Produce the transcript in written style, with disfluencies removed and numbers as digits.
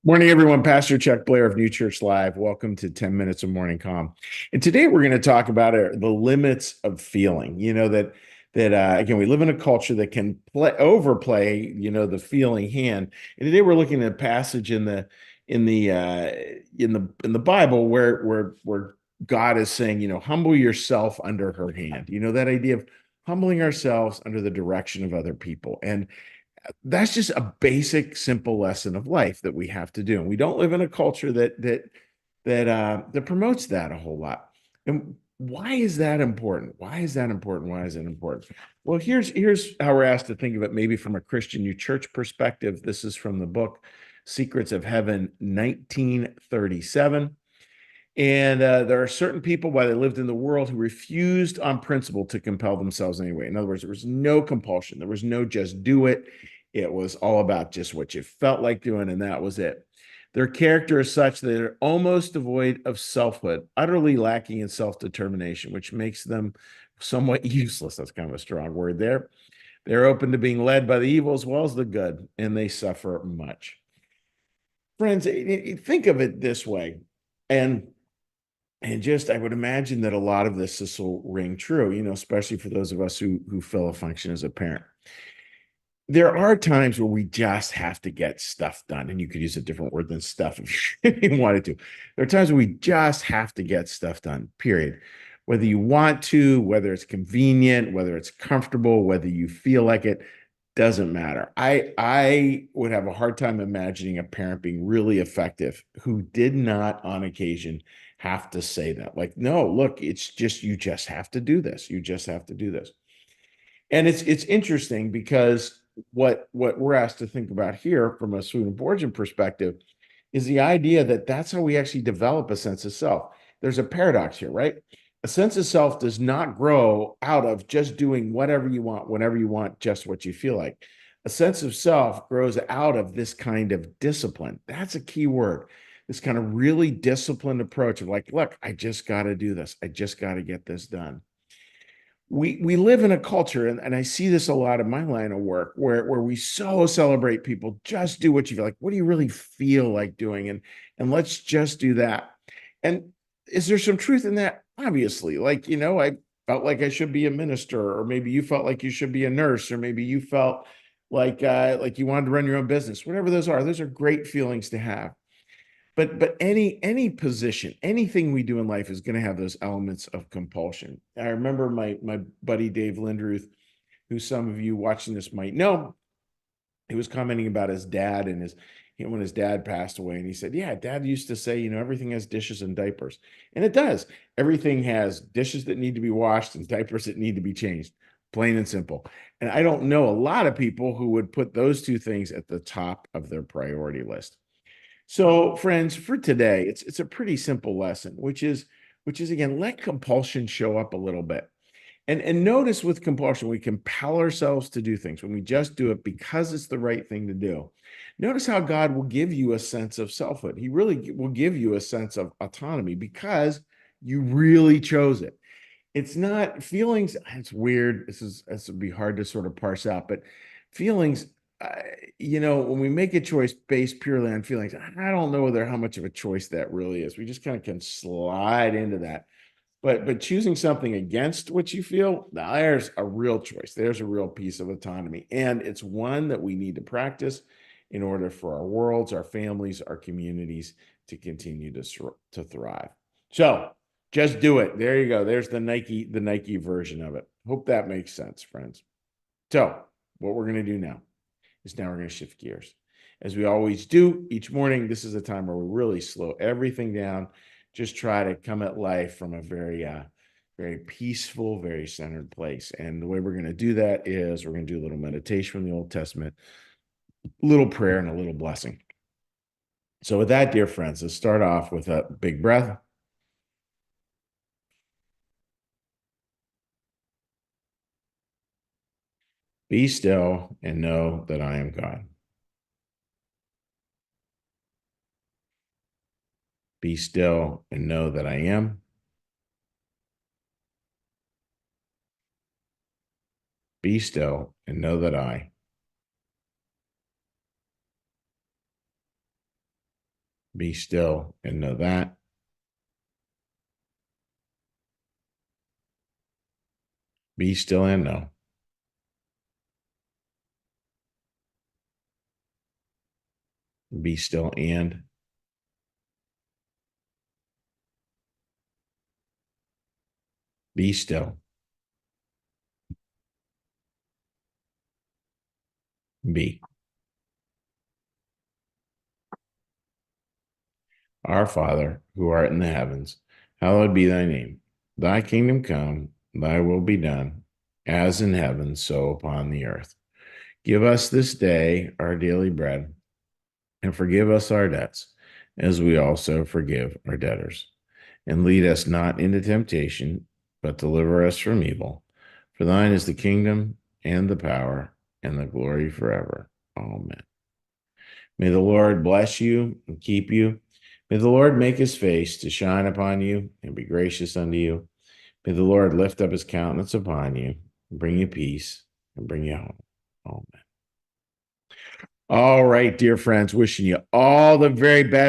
Morning, everyone. Pastor Chuck Blair of New Church Live. Welcome to 10 Minutes of Morning Calm. And today we're going to talk about the limits of feeling. Again, we live in a culture that can overplay, the feeling hand. And today we're looking at a passage in the Bible where God is saying, humble yourself under her hand. That idea of humbling ourselves under the direction of other people. And that's just a basic, simple lesson of life that we have to do. And we don't live in a culture that promotes that a whole lot. And why is that important? Why is that important? Why is it important? Well, here's how we're asked to think of it, maybe from a Christian New Church perspective. This is from the book Secrets of Heaven, 1937. And there are certain people, while they lived in the world, who refused on principle to compel themselves anyway. In other words, there was no compulsion. There was no just do it. It was all about just what you felt like doing, and that was it. Their character is such that they're almost devoid of selfhood, utterly lacking in self-determination, which makes them somewhat useless. That's kind of a strong word there. They're open to being led by the evil as well as the good, and they suffer much. Friends, think of it this way. And I would imagine that a lot of this will ring true, especially for those of us who fill a function as a parent. There are times where we just have to get stuff done, and you could use a different word than stuff if you wanted to. There are times where we just have to get stuff done, period. Whether you want to, whether it's convenient, whether it's comfortable, whether you feel like it, doesn't matter. I would have a hard time imagining a parent being really effective who did not on occasion have to say that. Like, no, look, it's just you just have to do this. You just have to do this. And it's interesting because what we're asked to think about here from a Swedenborgian perspective is the idea that that's how we actually develop a sense of self. There's a paradox here, right? A sense of self does not grow out of just doing whatever you want, whenever you want, just what you feel like. A sense of self grows out of this kind of discipline. That's a key word. This kind of really disciplined approach of like, look, I just got to do this. I just got to get this done. We live in a culture, and I see this a lot in my line of work, where we so celebrate people. Just do what you feel like. What do you really feel like doing? And let's just do that. And is there some truth in that? Obviously, like, I felt like I should be a minister, or maybe you felt like you should be a nurse, or maybe you felt like you wanted to run your own business. Whatever those are great feelings to have. But any position, anything we do in life is going to have those elements of compulsion. I remember my buddy Dave Lindruth, who some of you watching this might know. He was commenting about his dad and when his dad passed away, and he said, "Yeah, Dad used to say, everything has dishes and diapers, and it does. Everything has dishes that need to be washed and diapers that need to be changed, plain and simple." And I don't know a lot of people who would put those two things at the top of their priority list. So, friends, for today, it's a pretty simple lesson, which is again, let compulsion show up a little bit. And notice with compulsion, we compel ourselves to do things when we just do it because it's the right thing to do. Notice how God will give you a sense of selfhood. He really will give you a sense of autonomy because you really chose it. It's not feelings. It's weird. This would be hard to sort of parse out, but feelings, uh, when we make a choice based purely on feelings, I don't know whether how much of a choice that really is. We just kind of can slide into that. But choosing something against what you feel, now there's a real choice. There's a real piece of autonomy. And it's one that we need to practice in order for our worlds, our families, our communities to continue to thrive. So just do it. There you go. There's the Nike version of it. Hope that makes sense, friends. So what we're going to do now we're going to shift gears. As we always do each morning, this is a time where we really slow everything down. Just try to come at life from a very peaceful, very centered place. And the way we're going to do that is we're going to do a little meditation from the Old Testament, a little prayer, and a little blessing. So, with that, dear friends, let's start off with a big breath. Be still and know that I am God. Be still and know that I am. Be still and know that I Be still and know that. Be still and know. Be still and. Be still. Be. Our Father, who art in the heavens, hallowed be thy name. Thy kingdom come, thy will be done, as in heaven, so upon the earth. Give us this day our daily bread, and forgive us our debts, as we also forgive our debtors. And lead us not into temptation, but deliver us from evil. For thine is the kingdom, and the power, and the glory forever. Amen. May the Lord bless you and keep you. May the Lord make his face to shine upon you and be gracious unto you. May the Lord lift up his countenance upon you and bring you peace and bring you home. Amen. All right, dear friends, wishing you all the very best.